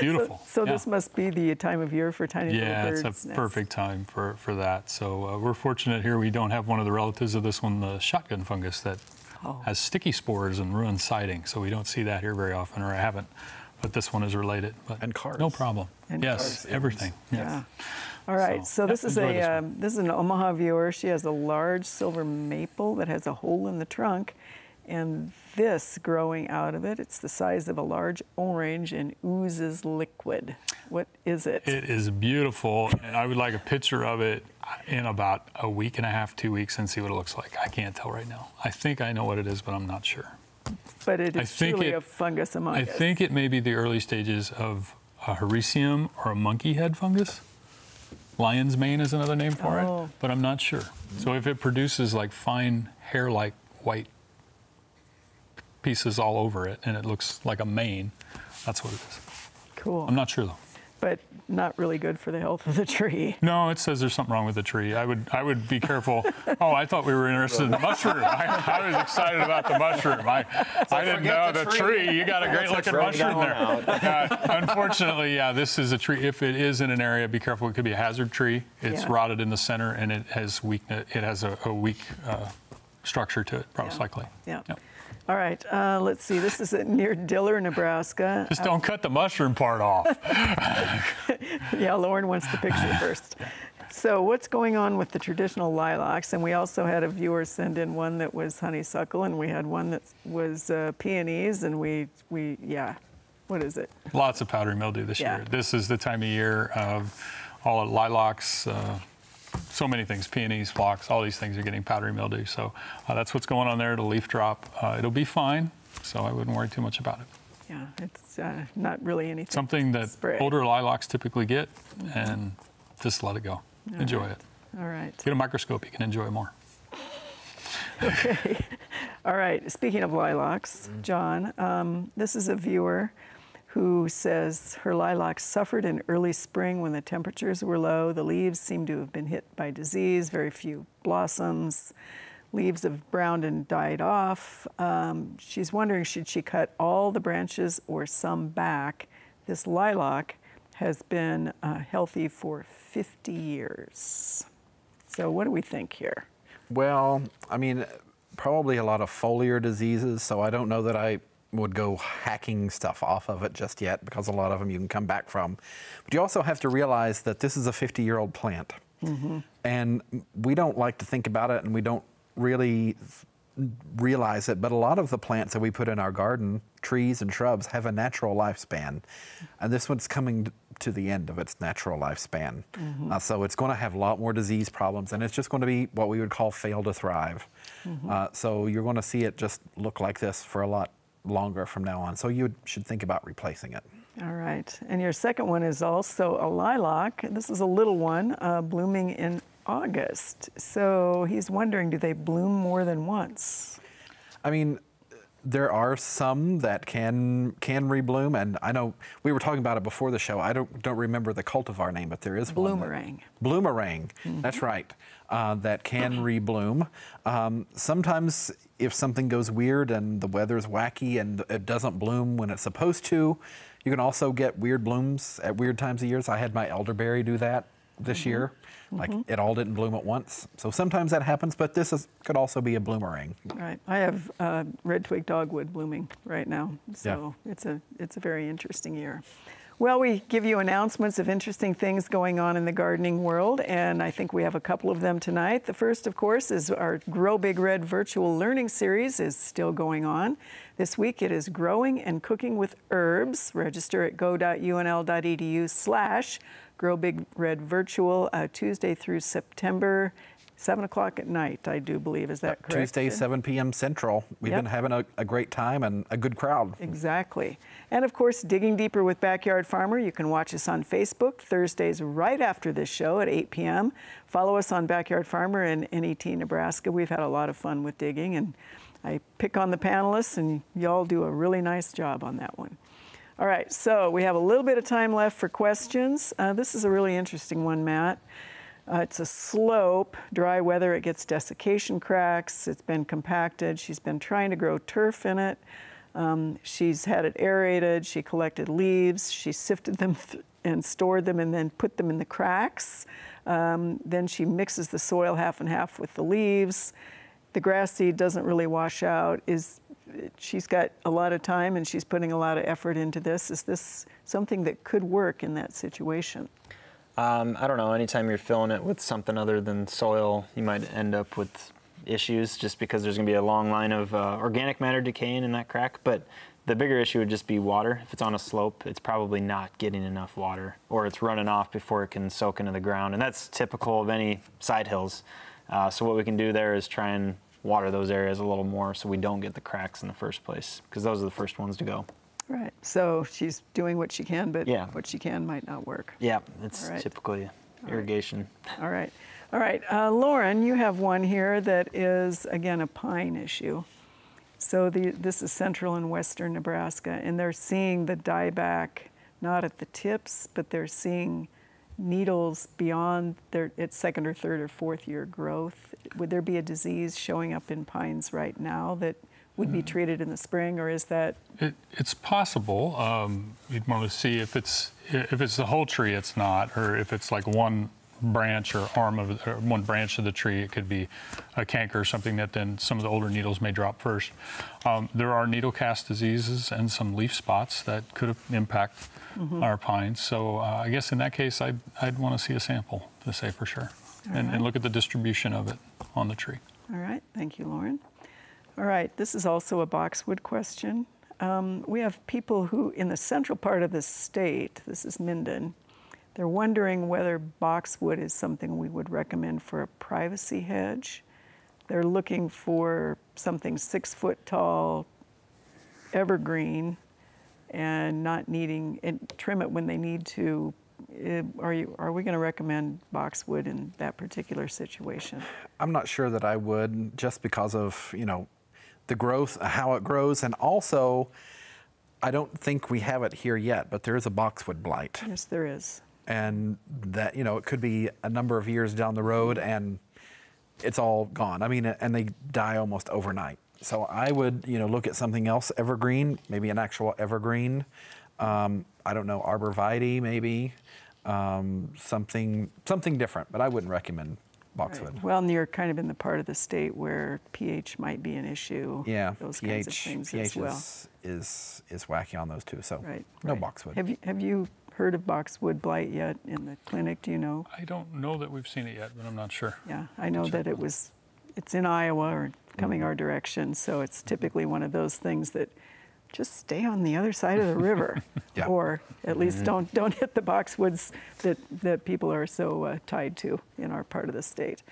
C: Beautiful.
A: So this must be the time of year for tiny little birds.
C: Yeah, it's a perfect time for that. So we're fortunate here we don't have one of the relatives of this one, the shotgun fungus, that has sticky spores and ruins siding. So we don't see that here very often, or I haven't. But this one is related. But
D: and cars.
C: No problem.
A: And
C: yes,
A: cars.
C: Everything.
A: Yeah. All right, so this is this is an Omaha viewer. She has a large silver maple that has a hole in the trunk, and this growing out of it, it's the size of a large orange and oozes liquid. What is it?
C: It is beautiful, and I would like a picture of it in about a week and a half, 2 weeks, and see what it looks like. I can't tell right now. I think I know what it is, but I'm not sure.
A: But it is truly a fungus among us.
C: I think it may be the early stages of a hericium or a monkey head fungus. Lion's mane is another name for it, but I'm not sure. So if it produces like fine hair-like white pieces all over it and it looks like a mane, that's what it is.
A: Cool.
C: I'm not sure though.
A: But not really good for the health of the tree.
C: No, it says there's something wrong with the tree. I would be careful. Oh, I thought we were interested in the mushroom. I was excited about the mushroom. I didn't know the tree. You got a great looking mushroom there. Unfortunately, yeah, this is a tree. If it is in an area, be careful. It could be a hazard tree. It's rotted in the center and it has weakness. It has a weak structure to it, most likely.
A: Yeah. All right, let's see. This is near Diller, Nebraska.
C: Just don't cut the mushroom part off.
A: Yeah, Lauren wants the picture first. So what's going on with the traditional lilacs? And we also had a viewer send in one that was honeysuckle, and we had one that was peonies, and what is it?
C: Lots of powdery mildew this year. This is the time of year of all the lilacs, so many things, peonies, phlox, all these things are getting powdery mildew. So that's what's going on there, the leaf drop. It'll be fine, so I wouldn't worry too much about it.
A: Yeah, it's not really anything.
C: Something that older lilacs typically get, and just let it go. Enjoy it.
A: All right.
C: Get a microscope, you can enjoy more.
A: Okay. All right, speaking of lilacs, John, this is a viewer who says her lilacs suffered in early spring when the temperatures were low. The leaves seem to have been hit by disease, very few blossoms. Leaves have browned and died off. She's wondering, should she cut all the branches or some back? This lilac has been healthy for 50 years. So what do we think here?
D: Well, I mean, probably a lot of foliar diseases, so I don't know that I would go hacking stuff off of it just yet, because a lot of them you can come back from. But you also have to realize that this is a 50-year-old plant. And we don't like to think about it, and we don't really realize it, but a lot of the plants that we put in our garden, trees and shrubs, have a natural lifespan. And this one's coming to the end of its natural lifespan. So it's going to have a lot more disease problems, and it's just going to be what we would call fail to thrive. So you're going to see it just look like this for a lot longer from now on. So you should think about replacing it.
A: All right. And your second one is also a lilac. This is a little one blooming in August. So he's wondering, do they bloom more than once?
D: I mean, there are some that can rebloom, and I know we were talking about it before the show. I don't remember the cultivar name, but there is
A: Bloomerang.
D: Bloomerang, that's right. That can rebloom. Sometimes if something goes weird and the weather's wacky and it doesn't bloom when it's supposed to, you can also get weird blooms at weird times of years. I had my elderberry do that. this year. Like it all didn't bloom at once. So sometimes that happens, but could also be a bloomerang.
A: Right. I have red twig dogwood blooming right now, so it's a very interesting year. Well, we give you announcements of interesting things going on in the gardening world, and I think we have a couple of them tonight. The first, of course, is our Grow Big Red virtual learning series is still going on. This week it is Growing and Cooking with Herbs. Register at go.unl.edu/Grow Big Red Virtual, Tuesday through September, 7 o'clock at night, I do believe. Is that correct?
D: Tuesday, 7 p.m. Central. We've been having a great time and a good crowd.
A: Exactly. And of course, Digging Deeper with Backyard Farmer. You can watch us on Facebook Thursdays right after this show at 8 p.m. Follow us on Backyard Farmer and NET Nebraska. We've had a lot of fun with digging, and I pick on the panelists, and y'all do a really nice job on that one. All right, so we have a little bit of time left for questions. This is a really interesting one, Matt. It's a slope, dry weather, it gets desiccation cracks, it's been compacted. She's been trying to grow turf in it. She's had it aerated, she collected leaves, she sifted them and stored them and then put them in the cracks. Then she mixes the soil half and half with the leaves. The grass seed doesn't really wash out. She's got a lot of time and she's putting a lot of effort into this. Is this something that could work in that situation?
B: I don't know. Anytime you're filling it with something other than soil, you might end up with issues just because there's going to be a long line of organic matter decaying in that crack. But the bigger issue would just be water. If it's on a slope, it's probably not getting enough water, or it's running off before it can soak into the ground. And that's typical of any side hills. So what we can do there is try and water those areas a little more so we don't get the cracks in the first place, because those are the first ones to go.
A: Right. So she's doing what she can, but
B: yeah,
A: what she can might not work.
B: Yeah, it's typically irrigation.
A: All right. All right. Lauren, you have one here that is, again, a pine issue. So this is central and western Nebraska, and they're seeing the dieback not at the tips, but they're seeing needles beyond its second or third or fourth year growth. Would there be a disease showing up in pines right now that would be treated in the spring, or is that?
C: It's possible. You'd want to see if it's the whole tree, it's not, or if it's like one branch or arm of or one branch of the tree, it could be a canker or something that then some of the older needles may drop first. There are needle cast diseases and some leaf spots that could impact our pines. So I guess in that case, I'd want to see a sample to say for sure, and look at the distribution of it on the tree.
A: All right, thank you, Lauren. All right, this is also a boxwood question. We have people who, in the central part of the state, this is Minden, they're wondering whether boxwood is something we would recommend for a privacy hedge. They're looking for something 6 foot tall, evergreen, and not needing, and trim it when they need to. Are we going to recommend boxwood in that particular situation?
D: I'm not sure that I would, just because of, the growth, how it grows, and also, I don't think we have it here yet, but there is a boxwood blight.
A: Yes, there is.
D: And that, it could be a number of years down the road and it's all gone. I mean, and they die almost overnight. So I would, look at something else, evergreen, maybe an actual evergreen. I don't know, arborvitae maybe, something different, but I wouldn't recommend boxwood.
A: Right. Well, and you're kind of in the part of the state where pH might be an issue.
D: Yeah,
A: those kinds of things
D: pH
A: as well.
D: is wacky on those two. So
A: no
D: boxwood.
A: Have you heard of boxwood blight yet in the clinic? Do you know?
C: I don't know that we've seen it yet, but I'm not sure.
A: Yeah, I know that it's in Iowa or coming our direction. So it's typically one of those things that just stay on the other side of the river, or at least don't hit the boxwoods that people are so tied to in our part of the state.